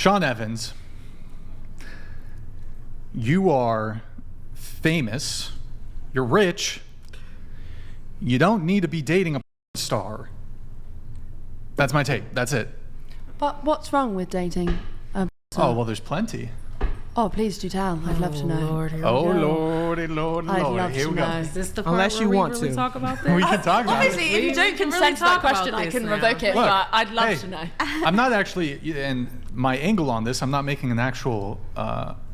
Sean Evans, you are famous, you're rich, you don't need to be dating a star. That's my take. That's it. But what's wrong with dating a star? Oh, well, there's plenty. Oh, please do tell. I'd love to know. Lord, Lordy, Lord, I'd Lord. love Here to we go. know. Is this the part Unless where you we want really to. talk about this? We can talk about it. Obviously, if you don't can consent to talk that question, about I this can now. revoke it, Look, but I'd love hey, to know. I'm not actually, and my angle on this, I'm not making an actual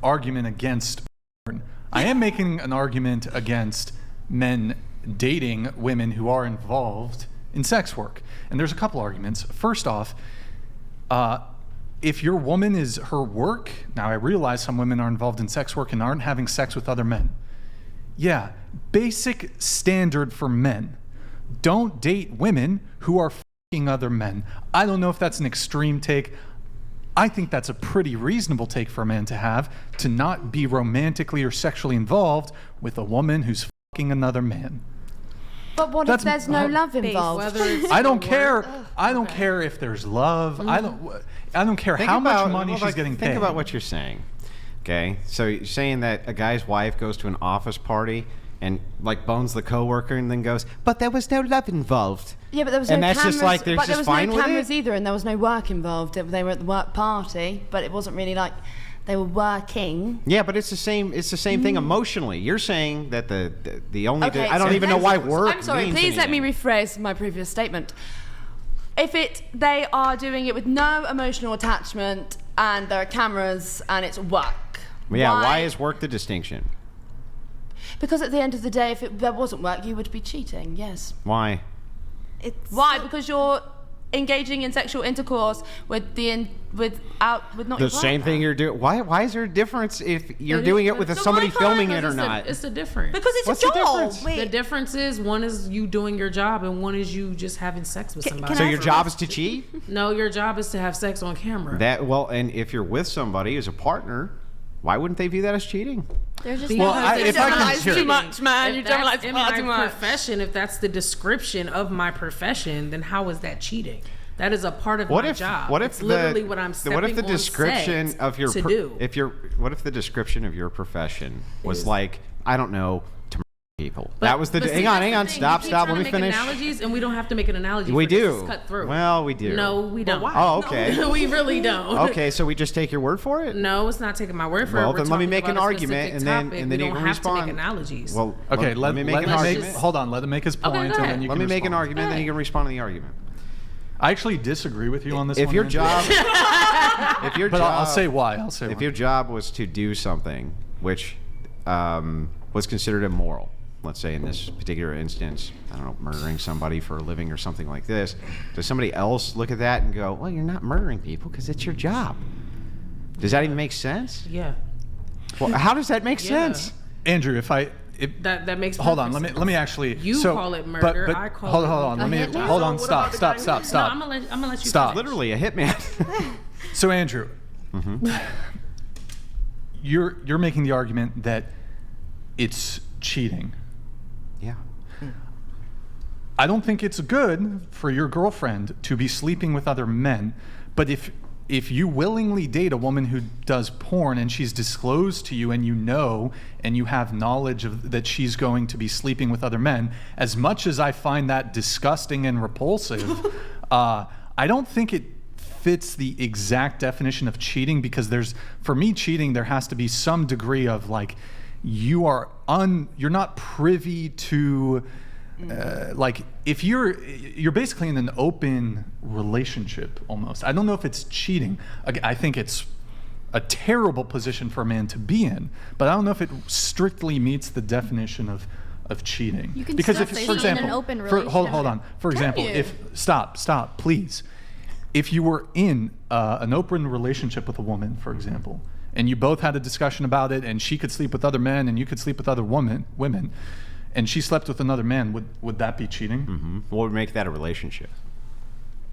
argument against porn. I am making an argument against men dating women who are involved in sex work. And there's a couple arguments. First off, if your woman is her work, now I realize some women are involved in sex work and aren't having sex with other men. Yeah, basic standard for men. Don't date women who are fucking other men. I don't know if that's an extreme take. I think that's a pretty reasonable take for a man to have, to not be romantically or sexually involved with a woman who's fucking another man. But what if there's no love involved? Whether it's I don't for care. work- I don't care if there's love. I don't care Think how about- much money well, she's like, getting paid. Think about what you're saying. Okay, so you're saying that a guy's wife goes to an office party and like bones the coworker and then goes, but there was no love involved. Yeah, but there was And no that's cameras. just like they're but there just was fine no with cameras it? either, and there was no work involved. They were at the work party, but it wasn't really like they were working. Yeah, but it's the same. It's the same thing emotionally. You're saying that the only Okay, I don't so even know why let's- work. I'm sorry. means Please let me anything. rephrase my previous statement. If they are doing it with no emotional attachment and there are cameras and it's work. Yeah, why is work the distinction? Because at the end of the day, if there wasn't work, you would be cheating. Yes. Why? Why? Because you're engaging in sexual intercourse with not The your same partner. thing you're doing. Why is there a difference if you're It doing is- it with so somebody why filming can't- it or it's not? It's the difference. Because it's What's a the job. difference? The difference is one is you doing your job and one is you just having sex with somebody. So your job is to cheat? No, your job is to have sex on camera. And if you're with somebody as a partner, why wouldn't they view that as cheating? They're just Well, you if I can generalize hear- too much, man. You If that's generalize in far my too much. profession, if that's the description of my profession, then how is that cheating? That is a part of my job. What if it's literally what I'm stepping what if the on description set of your to do? what if the description of your profession was like, I don't know, to murder people? But- that was the but see, hang on, that's the thing. stop, You keep let trying me to make finish. Analogies, and we don't have to make an analogy. We for this. do. It's cut through. Well, we do. No, we don't. Oh, okay. No, we really don't. Okay, so we just take your word for it? No, it's not taking my word for Well, it. We're then let me talking make an about a argument, specific and then topic. you we can don't have respond. to make analogies. Well, Okay, let me me make an argument. hold on. Let him make his point, go and ahead. then you Let can me make an respond. argument, then you can respond to the argument. I actually disagree with you on this If one. your Andrew. job, if your But job, I'll say why. if your job was to do something which was considered immoral, let's say in this particular instance, I don't know, murdering somebody for a living or something like this, does somebody else look at that and go, well, you're not murdering people because it's your job? Does that even make sense? Yeah. Well, how does that make Yeah. sense? Andrew, if That makes hold on, perfect let me sense. actually. You call it murder, I call hold it- on. Let me hitman? hold on. So what Stop. about the Stop. guy Stop. who- Stop. No, I'm gonna let you Stop. finish. Literally a hitman. So Andrew, you're making the argument that it's cheating. Yeah. I don't think it's good for your girlfriend to be sleeping with other men, but if you willingly date a woman who does porn and she's disclosed to you and you know and you have knowledge of that she's going to be sleeping with other men, as much as I find that disgusting and repulsive, I don't think it fits the exact definition of cheating, because for me, cheating, there has to be some degree of like you're not privy to like if you're basically in an open relationship almost. I don't know if it's cheating. I think it's a terrible position for a man to be in, but I don't know if it strictly meets the definition of cheating. You can because still if, cheat for in example, an open hold relationship. on. For example, you? if stop, please. If you were in an open relationship with a woman, for example, and you both had a discussion about it, and she could sleep with other men, and you could sleep with other women, and she slept with another man, would that be cheating? Mm-hmm. What would make that a relationship?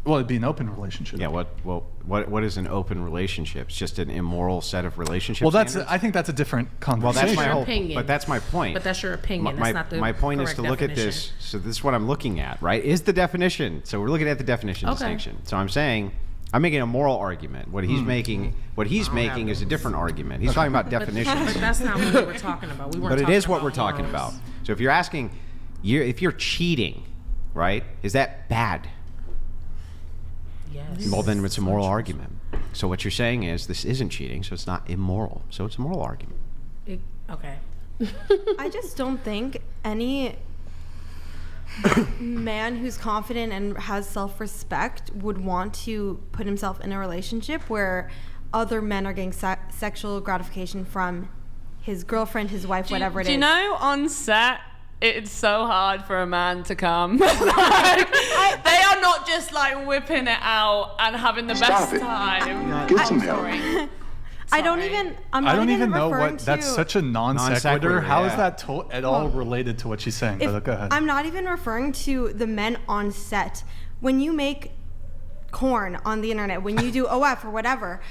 Well, it'd be an open relationship. Yeah. What is an open relationship? It's just an immoral set of relationships. Well, I think that's a different Well, conversation. that's my your whole. opinion. But that's my point. But that's your opinion. My, That's not the my point is correct to look at this. definition. So this is what I'm looking at, right? Is the definition. So we're looking at the definition Okay. distinction. So I'm saying, I'm making a moral argument. What he's making is a different argument. He's talking about definitions. But that's not what we were talking about. We weren't But it talking is what about we're talking morals. about. So if you're asking, if you're cheating, right, is that bad? Yes. Well, then it's a moral argument. So what you're saying is this isn't cheating, so it's not immoral. So it's a moral argument. Okay. I just don't think any man who's confident and has self-respect would want to put himself in a relationship where other men are getting sexual gratification from his girlfriend, his wife, whatever it is. Do you know on set, it's so hard for a man to come. Like, they are not just like whipping it out and having the best time. Get some help. I don't even. I'm I not don't even know referring what. to, That's such a non Non-sequitur, sequitur. How is yeah. that at all related to what she's saying? But go ahead. I'm not even referring to the men on set. When you make corn on the internet, when you do OF or whatever,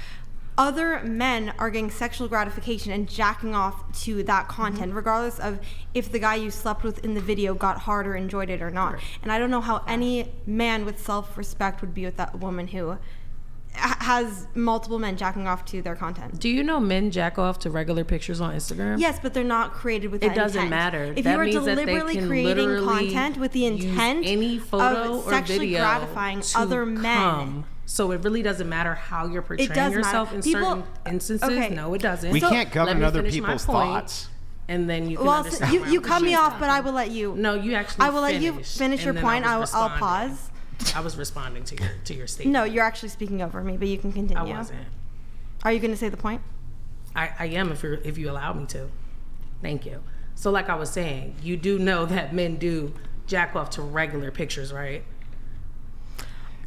other men are getting sexual gratification and jacking off to that content, regardless of if the guy you slept with in the video got hard or enjoyed it or not. And I don't know how any man with self-respect would be with that woman who has multiple men jacking off to their content. Do you know men jack off to regular pictures on Instagram? Yes, but they're not created with It that doesn't intent. matter. If That you are means that they deliberately can creating literally content with the use intent any photo of or sexually video gratifying to other men. come. So it really doesn't matter how you're portraying does yourself matter. in People- certain instances. okay. No, it doesn't. We So- can't Let govern me other finish my people's point, thoughts. And then you can Well, understand you, why you I'm cut me pushing. off, but I will let you. No, you actually I will let you finish your and then point. I I'll was I'll responding. pause. I was responding to your statement. No, you're actually speaking over me, but you can continue. I wasn't. Are you going to say the point? I am if you allow me to. Thank you. So like I was saying, you do know that men do jack off to regular pictures, right?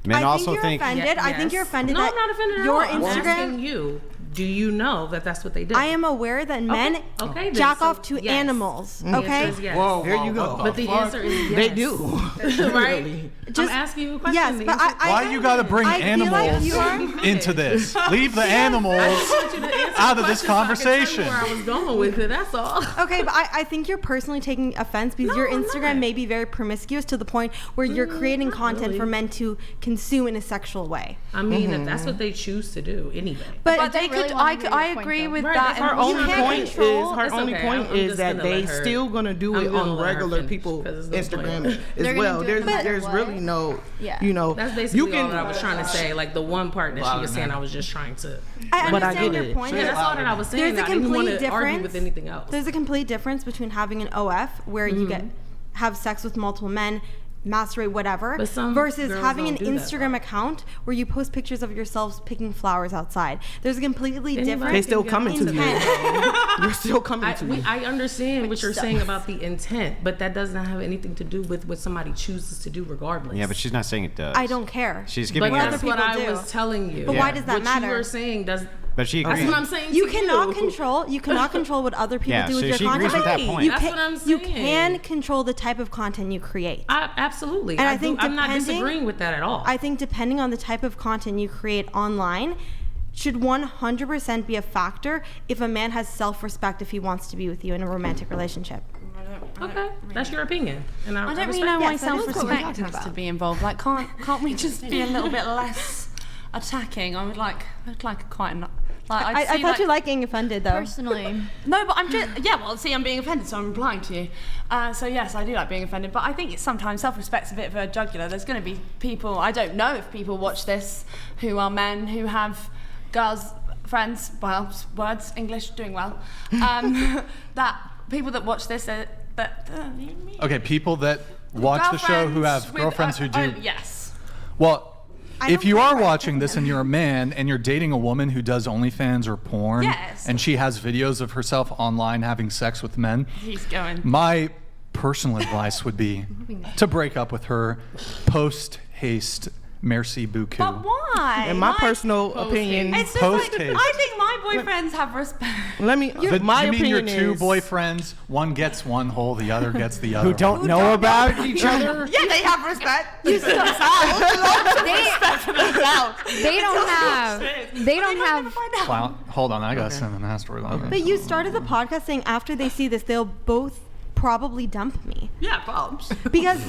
Men I also think you're think offended. I think Yes. you're offended. No, that I'm not offended at your all. I'm Instagram. asking you, do you know that that's what they do? I am aware that men Okay, then, jack so off to yes. animals. The answer Okay. is yes. There you go. But the answer is yes. They do. Right? Just- I'm asking you a question. Yes, The but answer- I Why you gotta bring I feel like animals you are- into this? Leave the I animals just want you to answer out the of this question so I can tell you conversation. where I was going with it. That's all. Okay, but I think you're personally taking offense because No, your I'm Instagram not. may be very promiscuous to the point where you're creating not content really. for men to consume in a sexual way. I mean, if that's what they choose to do anyway. But they they could. could. I agree with Right, that. that's and Her You only can't point control- is her It's only okay, point I'm is just that gonna they let her- still gonna do I'm it gonna on let her regular finish, people 'cause there's no Instagram point. as They're gonna well. do it in a There's better really way. no, Yeah. you know, That's you basically all can. that I was trying to say. Like the one part that she was saying, I was just trying to. I But I understand get your it. point. Yeah, that's all that I was saying. There's a I didn't want complete to argue difference. with anything else. There's a complete difference between having an OF where you have sex with multiple men, masturbate, whatever, But some versus girls having an don't do that, Instagram account where you post pictures of yourselves picking flowers outside. There's a completely Anybody different. They still can coming to you. intent. You're still coming to you. I understand what you're saying about the intent, but that does not have anything to do with what somebody chooses to do regardless. Yeah, but she's not saying it does. I don't care. She's But giving other that's you. what people I do. was telling you. But why does that what matter? you were saying does. But she agrees. That's what I'm saying. You to cannot you. control. You cannot control what other people Yeah, do with so your she content. agrees with that point. You That's can, what I'm You saying. can control the type of content you create. Absolutely. And I think I'm not depending- disagreeing with that at all. I think depending on the type of content you create online, should 100% be a factor if a man has self-respect if he wants to be with you in a romantic relationship. Okay, that's your opinion, and I I don't respect really know why Yes, that is what we're self-respect talking has to about. be involved. Like, can't we just be a little bit less attacking? I'd like quite a like. I see, thought you liked getting offended, though. personally. No, but I'm just well. See, I'm being offended, so I'm replying to you. So yes, I do like being offended, but I think it's sometimes self-respect's a bit of a jugular. There's going to be people. I don't know if people watch this who are men who have girls friends. Well, words English doing well. That people that watch this Okay, people that watch the show who have girlfriends who do. yes. Well, I if don't you think are right watching from this them. and you're a man and you're dating a woman who does OnlyFans or porn, Yes. and she has videos of herself online having sex with men, He's going. my personal advice would be to break up with her post haste. Merci beaucoup. But why? In my personal opinion, It's just Post like, haste. I think my boyfriends have respect. let me. My you mean your opinion two is. boyfriends? One gets one hole, the other gets the other. Who don't know about each other? Yeah, they have respect. They don't have. Wow, hold on, I gotta send an asteroid on But you started the podcast saying after they see this, they'll both probably dump me. Yeah, Bobs. Because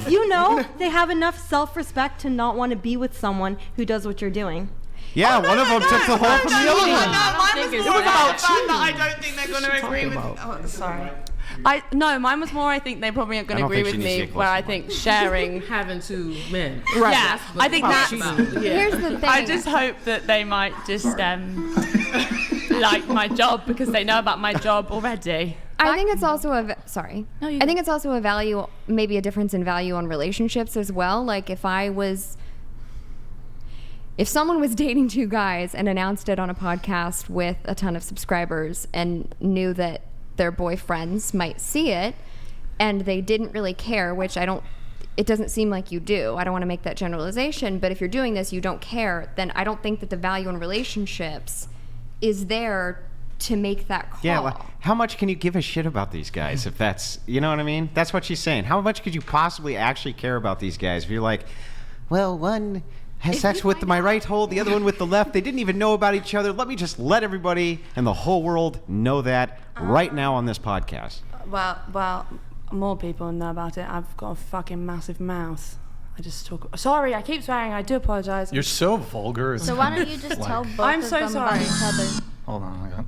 they have enough self-respect to not want to be with someone who does what you're doing. Yeah, one of them took the whole from the other one. Mine was more about the fact that I don't think they're going to agree with. about? Oh, sorry. Mine was more. I think they probably aren't going to I don't agree think with she needs to me. get Where close I to think sharing. Having 2 men. Right. Yeah, I think About that's. cheating. Here's the thing. I just hope that they might just like my job because they know about my job already. I think it's also sorry. No, you I think it's also a value, maybe a difference in value on relationships as well. Like if someone was dating 2 guys and announced it on a podcast with a ton of subscribers and knew that their boyfriends might see it and they didn't really care, which it doesn't seem like you do. I don't want to make that generalization, but if you're doing this, you don't care, then I don't think that the value in relationships is there to make that call. Yeah, like, how much can you give a shit about these guys if that's, you know what I mean? That's what she's saying. How much could you possibly actually care about these guys if you're like, well, one has sex with my right hole, the other one with the left. They didn't even know about each other. Let me just let everybody and the whole world know that right now on this podcast. Well, more people know about it. I've got a fucking massive mouth. I just talk. Sorry, I keep swearing. I do apologize. You're so vulgar. So why don't you just tell both I'm of so them sorry. about each other? Hold on, I got.